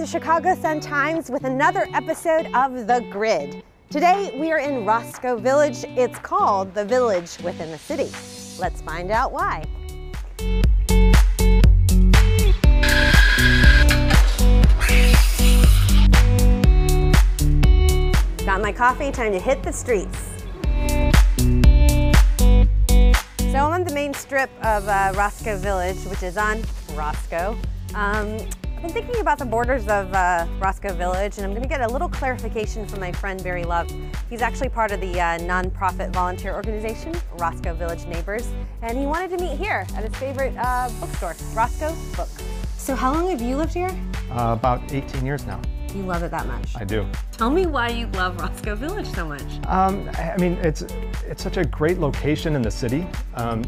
the Chicago Sun-Times with another episode of The Grid. Today we are in Roscoe Village. It's called the Village within the city. Let's find out why. Got my coffee, time to hit the streets. So I'm on the main strip of Roscoe Village, which is on Roscoe. I've been thinking about the borders of Roscoe Village, and I'm going to get a little clarification from my friend Barry Love. He's actually part of the nonprofit volunteer organization, Roscoe Village Neighbors, and he wanted to meet here at his favorite bookstore, Roscoe Books. So how long have you lived here? About 18 years now. You love it that much? I do. Tell me why you love Roscoe Village so much. I mean, it's such a great location in the city.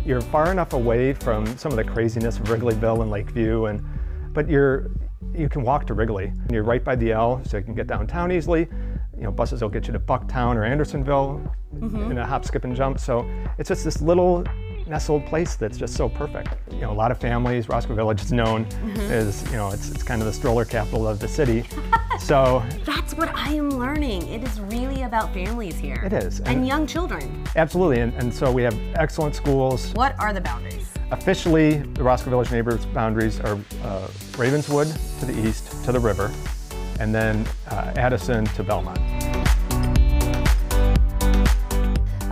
You're far enough away from some of the craziness of Wrigleyville and Lakeview, but you can walk to Wrigley. You're right by the L, so you can get downtown easily. You know, buses will get you to Bucktown or Andersonville in a hop, skip, and jump. So it's just this little nestled place that's just so perfect. You know, a lot of families. Roscoe Village is known as, you know, it's kind of the stroller capital of the city. So that's what I am learning. It is really about families here. It is. And young children. Absolutely, and so we have excellent schools. What are the boundaries? Officially, the Roscoe Village neighborhood's boundaries are Ravenswood to the east to the river, and then Addison to Belmont.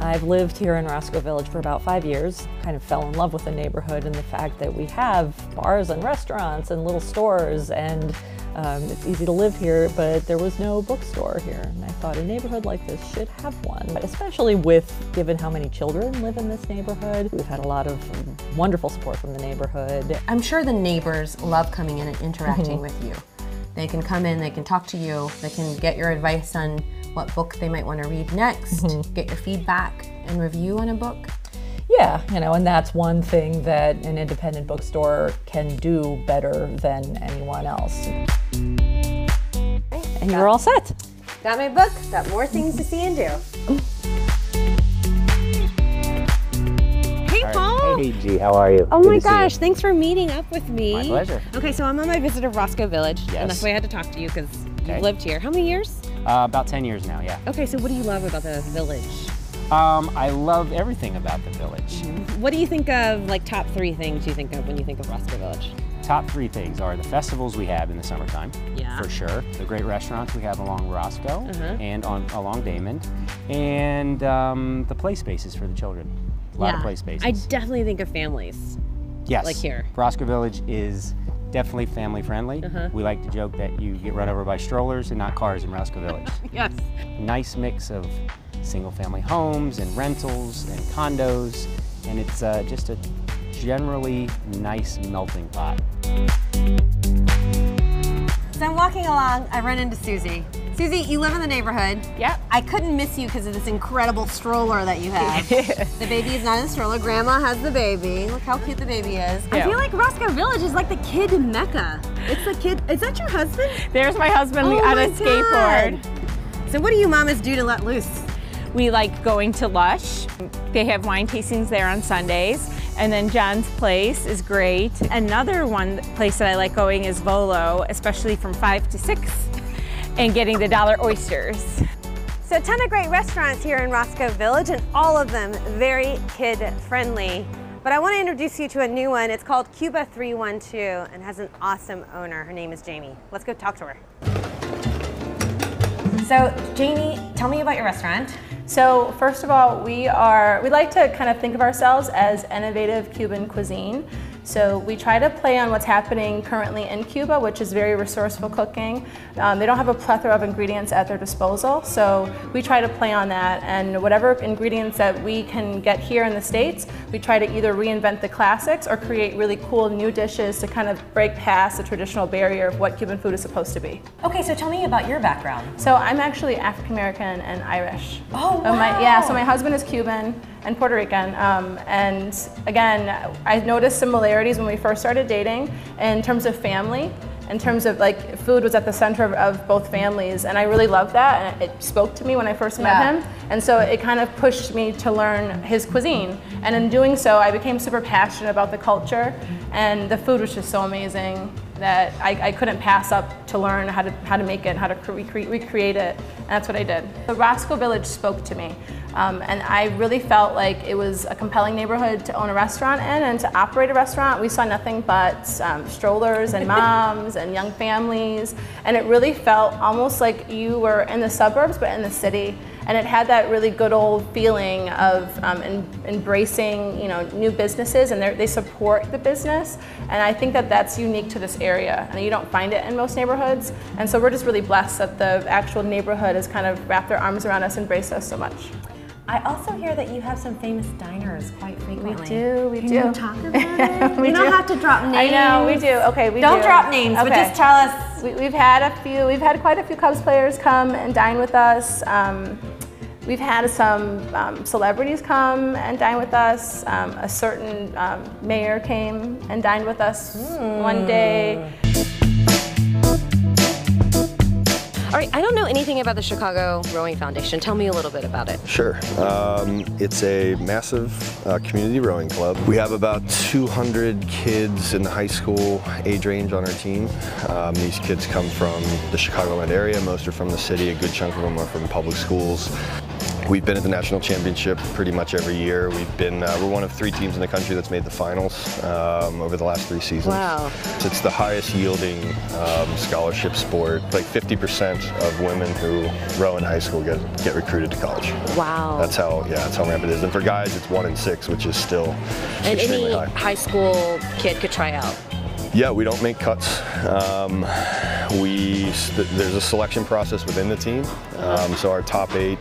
I've lived here in Roscoe Village for about 5 years. Kind of fell in love with the neighborhood and the fact that we have bars and restaurants and little stores, and it's easy to live here, but there was no bookstore here. And I thought a neighborhood like this should have one, especially given how many children live in this neighborhood. We've had a lot of wonderful support from the neighborhood. I'm sure the neighbors love coming in and interacting with you. They can come in, they can talk to you, they can get your advice on what book they might want to read next, get your feedback and review on a book. Yeah, you know, and that's one thing that an independent bookstore can do better than anyone else. And you're all set. Got my book, got more things to see and do. Hey, Paul. Hey, G, how are you? Oh my gosh, thanks for meeting up with me. My pleasure. Okay, so I'm on my visit of Roscoe Village, Yes. and that's why I had to talk to you, because you've lived here. How many years? About 10 years now, yeah. Okay, so what do you love about the village? I love everything about the village. What do you think of, like, top 3 things you think of when you think of Roscoe Village? Top 3 things are the festivals we have in the summertime, for sure. The great restaurants we have along Roscoe and along Damon, and the play spaces for the children. A lot of play spaces. I definitely think of families. Yes. Like here. Roscoe Village is definitely family friendly. We like to joke that you get run over by strollers and not cars in Roscoe Village. Yes. Nice mix of single family homes and rentals and condos, and it's just a generally nice melting pot. So I'm walking along, I run into Susie. Susie, you live in the neighborhood. Yep. I couldn't miss you because of this incredible stroller that you have. The baby is not in the stroller, Grandma has the baby. Look how cute the baby is. Yeah. I feel like Roscoe Village is like the kid mecca. It's the kid, is that your husband? There's my husband on a skateboard. So what do you mamas do to let loose? We like going to Lush. They have wine tastings there on Sundays. And then John's Place is great. Another place that I like going is Volo, especially from 5 to 6, and getting the dollar oysters. So a ton of great restaurants here in Roscoe Village, and all of them very kid-friendly. But I want to introduce you to a new one. It's called Cuba 312 and has an awesome owner. Her name is Jamie. Let's go talk to her. So Jamie, tell me about your restaurant. So first of all, we like to kind of think of ourselves as innovative Cuban cuisine. So we try to play on what's happening currently in Cuba, which is very resourceful cooking. They don't have a plethora of ingredients at their disposal, so we try to play on that, and whatever ingredients that we can get here in the States, we try to either reinvent the classics or create really cool new dishes to kind of break past the traditional barrier of what Cuban food is supposed to be. Okay, so tell me about your background. So I'm actually African American and Irish. Oh, wow. So my husband is Cuban and Puerto Rican, and again, I noticed similarities when we first started dating in terms of family, in terms of like food was at the center of both families, and I really loved that, and it spoke to me when I first met him, and so it kind of pushed me to learn his cuisine, and in doing so I became super passionate about the culture, and the food was just so amazing. that I couldn't pass up to learn how to make it, how to recreate it, and that's what I did. The Roscoe Village spoke to me, and I really felt like it was a compelling neighborhood to own a restaurant in and to operate a restaurant. We saw nothing but strollers and moms and young families, and it really felt almost like you were in the suburbs but in the city. And it had that really good old feeling of embracing, new businesses, and they support the business. And I think that that's unique to this area, and you don't find it in most neighborhoods. And so we're just really blessed that the actual neighborhood has kind of wrapped their arms around us and embraced us so much. I also hear that you have some famous diners quite frequently. We do. Can you talk about it? We don't have to drop names. I know, we do. Okay, we do. Don't drop names, but just tell us. We've had quite a few Cubs players come and dine with us. We've had some celebrities come and dine with us. A certain mayor came and dined with us one day. All right, I don't know anything about the Chicago Rowing Foundation. Tell me a little bit about it. Sure. It's a massive community rowing club. We have about 200 kids in the high school age range on our team. These kids come from the Chicagoland area. Most are from the city. A good chunk of them are from public schools. We've been at the national championship pretty much every year. We're one of 3 teams in the country that's made the finals over the last 3 seasons. Wow. So it's the highest yielding scholarship sport. Like 50% of women who row in high school get recruited to college. Wow. That's how rampant it is. And for guys, it's 1 in 6, which is still extremely high. And any high school kid could try out? Yeah, we don't make cuts. There's a selection process within the team. So our top 8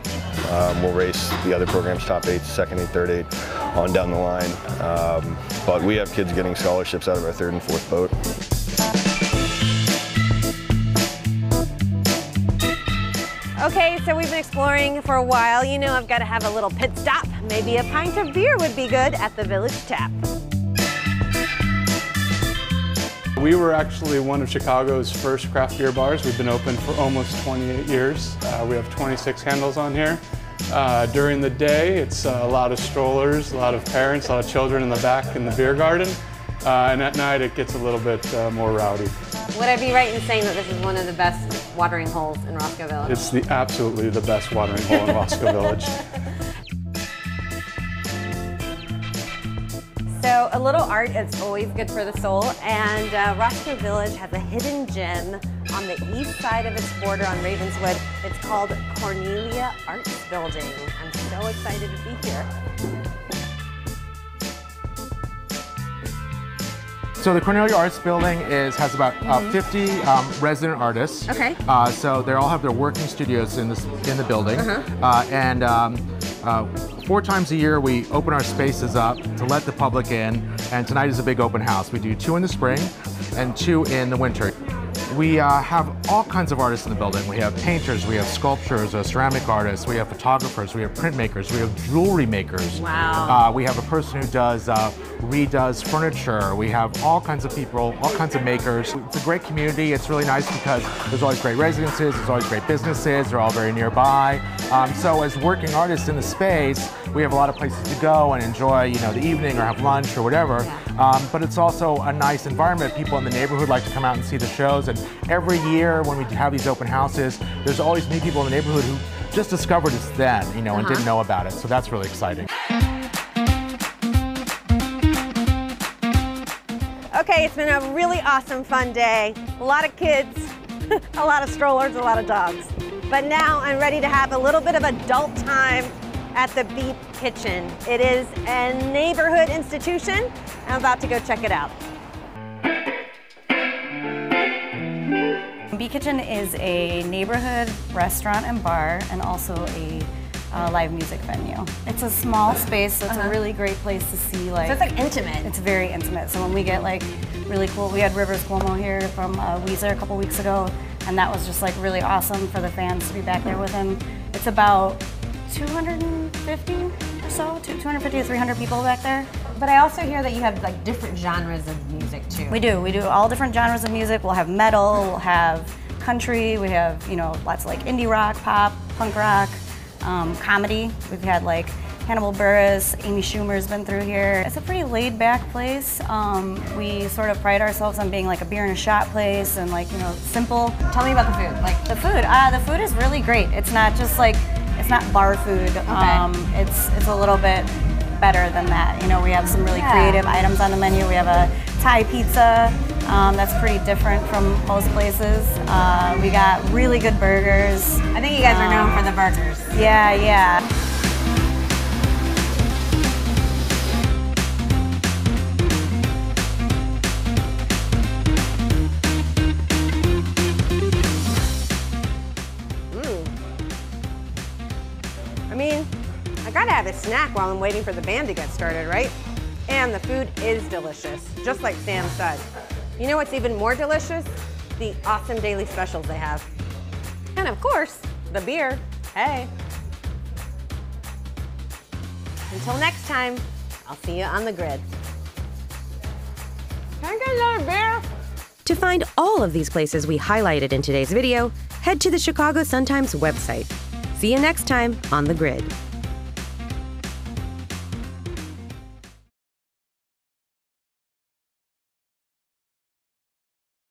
will race the other program's top 8, second 8, third 8, on down the line. But we have kids getting scholarships out of our 3rd and 4th boat. Okay, so we've been exploring for a while. You know I've got to have a little pit stop. Maybe a pint of beer would be good at the Village Tap. We were actually one of Chicago's first craft beer bars. We've been open for almost 28 years. We have 26 handles on here. During the day, it's a lot of strollers, a lot of parents, a lot of children in the back in the beer garden. And at night, it gets a little bit more rowdy. Would I be right in saying that this is one of the best watering holes in Roscoe Village? It's absolutely the best watering hole in Roscoe Village. So a little art is always good for the soul, and Roscoe Village has a hidden gem on the east side of its border on Ravenswood. It's called Cornelia Arts Building. I'm so excited to be here. So the Cornelia Arts Building has about 50 resident artists. Okay. So they all have their working studios in the building, and 4 times a year we open our spaces up to let the public in, and tonight is a big open house. We do 2 in the spring and 2 in the winter. We have all kinds of artists in the building. We have painters, we have sculptors, ceramic artists, we have photographers, we have printmakers, we have jewelry makers. Wow. We have a person who redoes furniture. We have all kinds of people, all kinds of makers. It's a great community. It's really nice because there's always great residences, there's always great businesses, they're all very nearby. So as working artists in the space, we have a lot of places to go and enjoy, the evening or have lunch or whatever. Yeah. But it's also a nice environment. People in the neighborhood like to come out and see the shows. And every year when we have these open houses, there's always new people in the neighborhood who just discovered it then, and didn't know about it. So that's really exciting. Okay, it's been a really awesome, fun day. A lot of kids, a lot of strollers, a lot of dogs. But now I'm ready to have a little bit of adult time at the Beat Kitchen. It is a neighborhood institution. I'm about to go check it out. Beat Kitchen is a neighborhood restaurant and bar, and also a live music venue. It's a small space, so it's a really great place to see. So it's like intimate. It's very intimate. So when we get really cool, we had Rivers Cuomo here from Weezer a couple weeks ago, and that was just really awesome for the fans to be back there with him. It's about 250 or so, 250 to 300 people back there. But I also hear that you have different genres of music too. We do all different genres of music. We'll have metal, we'll have country, we have lots of indie rock, pop, punk rock, comedy. We've had Hannibal Buress, Amy Schumer's been through here. It's a pretty laid back place. We sort of pride ourselves on being like a beer and a shot place and like, you know, simple. Tell me about the food. Like The food is really great. It's not just like, it's not bar food. Okay. It's a little bit better than that. You know, we have some really creative items on the menu. We have a Thai pizza that's pretty different from most places. We got really good burgers. I think you guys are known for the burgers. Yeah, yeah. I mean, I gotta have a snack while I'm waiting for the band to get started, right? And the food is delicious, just like Sam said. You know what's even more delicious? The awesome daily specials they have. And of course, the beer. Hey. Until next time, I'll see you on the grid. Can I get another beer? To find all of these places we highlighted in today's video, head to the Chicago Sun-Times website. See you next time on The Grid.